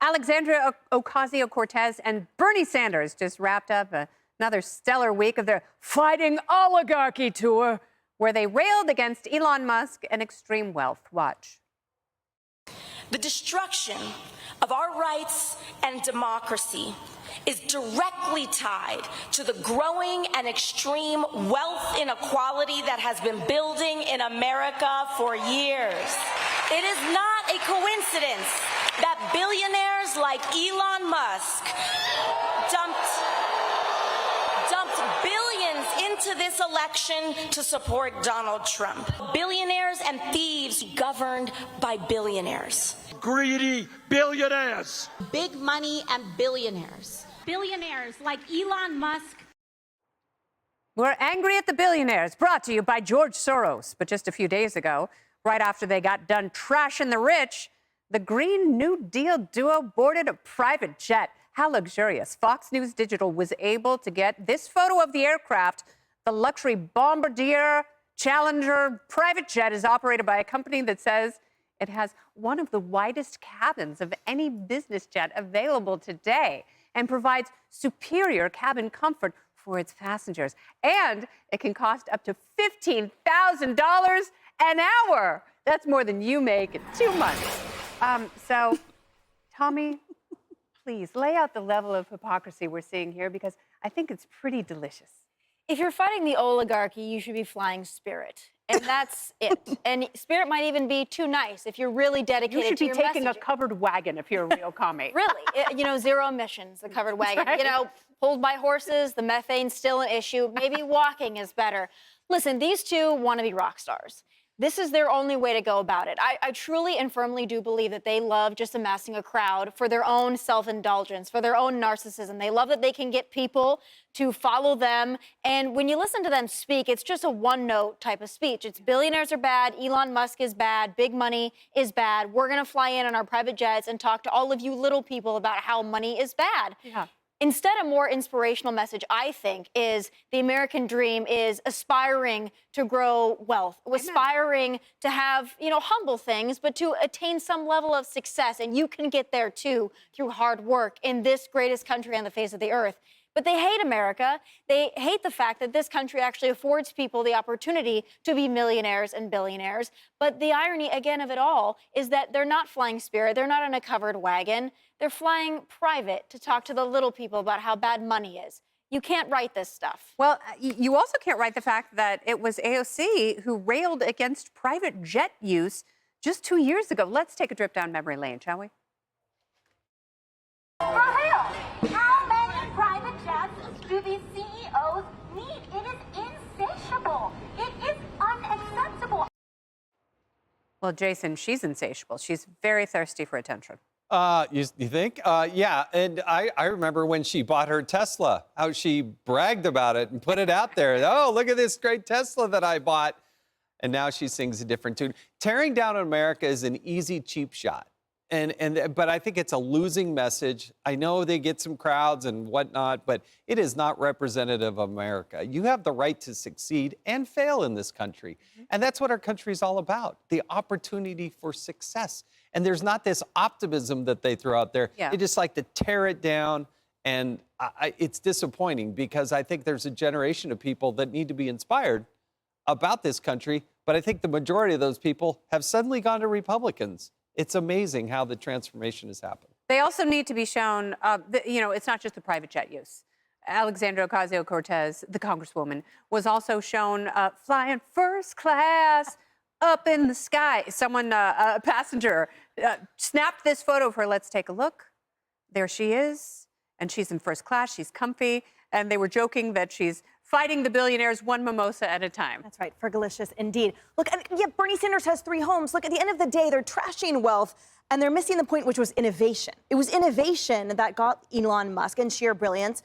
Alexandria Ocasio-Cortez and Bernie Sanders just wrapped up another stellar week of their Fighting Oligarchy tour, where they railed against Elon Musk and extreme wealth. Watch. The destruction of our rights and democracy is directly tied to the growing and extreme wealth inequality that has been building in America for years. It is not a coincidence that billionaires like Elon Musk dumped billions into this election to support Donald Trump. Billionaires and thieves governed by billionaires. Greedy billionaires. Big money and billionaires. Billionaires like Elon Musk. We're angry at the billionaires, brought to you by George Soros. But just a few days ago, right after they got done trashing the rich, the Green New Deal duo boarded a private jet. How luxurious. Fox News Digital was able to get this photo of the aircraft. The luxury Bombardier Challenger private jet is operated by a company that says it has one of the widest cabins of any business jet available today and provides superior cabin comfort for its passengers. And it can cost up to $15,000 an hour. That's more than you make in 2 months. So, Tommy, please lay out the level of hypocrisy we're seeing here, because I think it's pretty delicious. If you're fighting the oligarchy, you should be flying Spirit. And that's it. And Spirit might even be too nice if you're really dedicated to your You should be taking messaging. a covered wagon if you're a real commie. Really, zero emissions, the covered wagon. Right. Pulled by horses, the methane's still an issue. Maybe walking is better. Listen, these two want to be rock stars. This is their only way to go about it. I truly and firmly do believe that they love just amassing a crowd for their own self-indulgence, for their own narcissism. They love that they can get people to follow them. And when you listen to them speak, it's just a one-note type of speech. It's billionaires are bad, Elon Musk is bad, big money is bad. We're going to fly in on our private jets and talk to all of you little people about how money is bad. Yeah. Instead, a more inspirational message, I think, is the American dream is aspiring to grow wealth, aspiring to have, humble things, but to attain some level of success. And you can get there, too, through hard work in this greatest country on the face of the earth. But they hate America. They hate the fact that this country actually affords people the opportunity to be millionaires and billionaires. But the irony, again, of it all is that they're not flying Spirit. They're not in a covered wagon. They're flying private to talk to the little people about how bad money is. You can't write this stuff. Well, you also can't write the fact that it was AOC who railed against private jet use just 2 years ago. Let's take a trip down memory lane, shall we? For real, how many private jets do these CEOs need? It is insatiable. It is unacceptable. Well, Jason, she's insatiable. She's very thirsty for attention. You think? Yeah, and I remember when she bought her Tesla, how she bragged about it and put it out there. Oh, look at this great Tesla that I bought. And now she sings a different tune. Tearing down America is an easy, cheap shot. But I think it's a losing message. I know they get some crowds and whatnot, but it is not representative of America. You have the right to succeed and fail in this country. And that's what our country is all about, the opportunity for success. And there's not this optimism that they throw out there. Yeah. They just like to tear it down. And it's disappointing, because I think there's a generation of people that need to be inspired about this country. But I think the majority of those people have suddenly gone to Republicans. It's amazing how the transformation has happened. They also need to be shown, it's not just the private jet use. Alexandria Ocasio-Cortez, the congresswoman, was also shown flying first class up in the sky. Someone, a passenger, snapped this photo of her. Let's take a look. There she is. And she's in first class. She's comfy. And they were joking that she's fighting the billionaires one mimosa at a time. That's right, fergalicious indeed. Look, yeah, Bernie Sanders has 3 homes. Look, at the end of the day, they're trashing wealth, and they're missing the point, which was innovation. It was innovation that got Elon Musk and sheer brilliance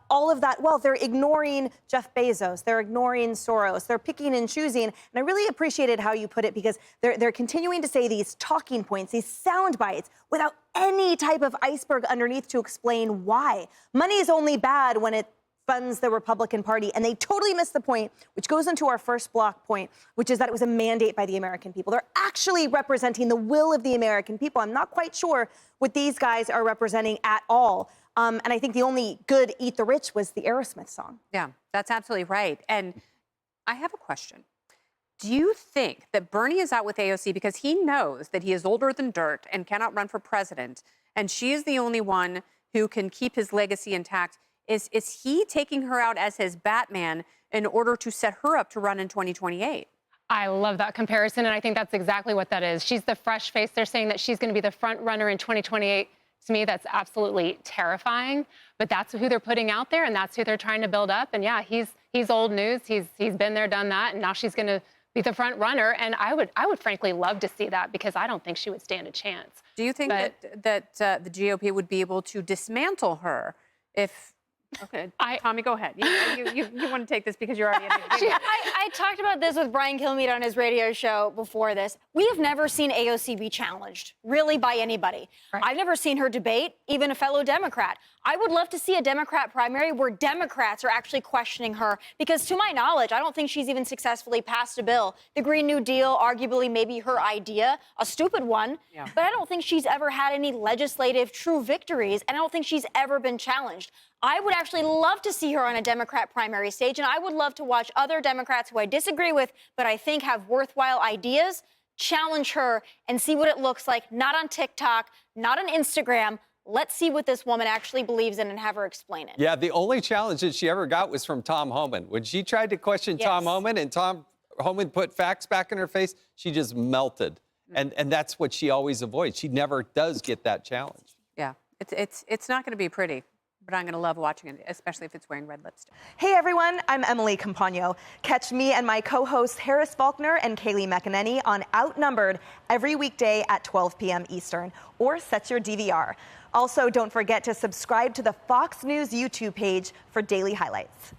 all of that wealth. They're ignoring Jeff Bezos. They're ignoring Soros. They're picking and choosing. And I really appreciated how you put it, because they're continuing to say these talking points, these sound bites, without any type of iceberg underneath to explain why. Money is only bad when it's funds the Republican Party, and they totally missed the point, which goes into our first block point, which is that it was a mandate by the American people. They're actually representing the will of the American people. I'm not quite sure what these guys are representing at all. And I think the only good Eat the Rich was the Aerosmith song. Yeah, that's absolutely right. And I have a question. Do you think that Bernie is out with AOC because he knows that he is older than dirt and cannot run for president, and she is the only one who can keep his legacy intact? Is he taking her out as his Batman in order to set her up to run in 2028? I love that comparison, and I think that's exactly what that is. She's the fresh face. They're saying that she's going to be the front runner in 2028. To me, that's absolutely terrifying, but that's who they're putting out there, and that's who they're trying to build up. And yeah, he's old news. He's been there, done that, and now she's going to be the front runner. And I would frankly love to see that, because I don't think she would stand a chance. Do you think that the GOP would be able to dismantle her if? Okay, Tommy, go ahead. You want to take this because you're already in the game. I talked about this with Brian Kilmeade on his radio show before this. We have never seen AOC be challenged, really, by anybody. Right. I've never seen her debate, even a fellow Democrat. I would love to see a Democrat primary where Democrats are actually questioning her, because to my knowledge, I don't think she's even successfully passed a bill. The Green New Deal, arguably maybe her idea, a stupid one, but I don't think she's ever had any legislative true victories, and I don't think she's ever been challenged. I would actually love to see her on a Democrat primary stage, and I would love to watch other Democrats who I disagree with, but I think have worthwhile ideas, challenge her and see what it looks like, not on TikTok, not on Instagram. Let's see what this woman actually believes in and have her explain it. Yeah, the only challenge that she ever got was from Tom Homan. When she tried to question Tom Homan and Tom Homan put facts back in her face, she just melted. And that's what she always avoids. She never does get that challenge. Yeah, it's not going to be pretty. But I'm going to love watching it, especially if it's wearing red lipstick. Hey, everyone. I'm Emily Campagno. Catch me and my co-hosts Harris Faulkner and Kaylee McEnany on Outnumbered every weekday at 12 p.m. Eastern, or set your DVR. Also, don't forget to subscribe to the Fox News YouTube page for daily highlights.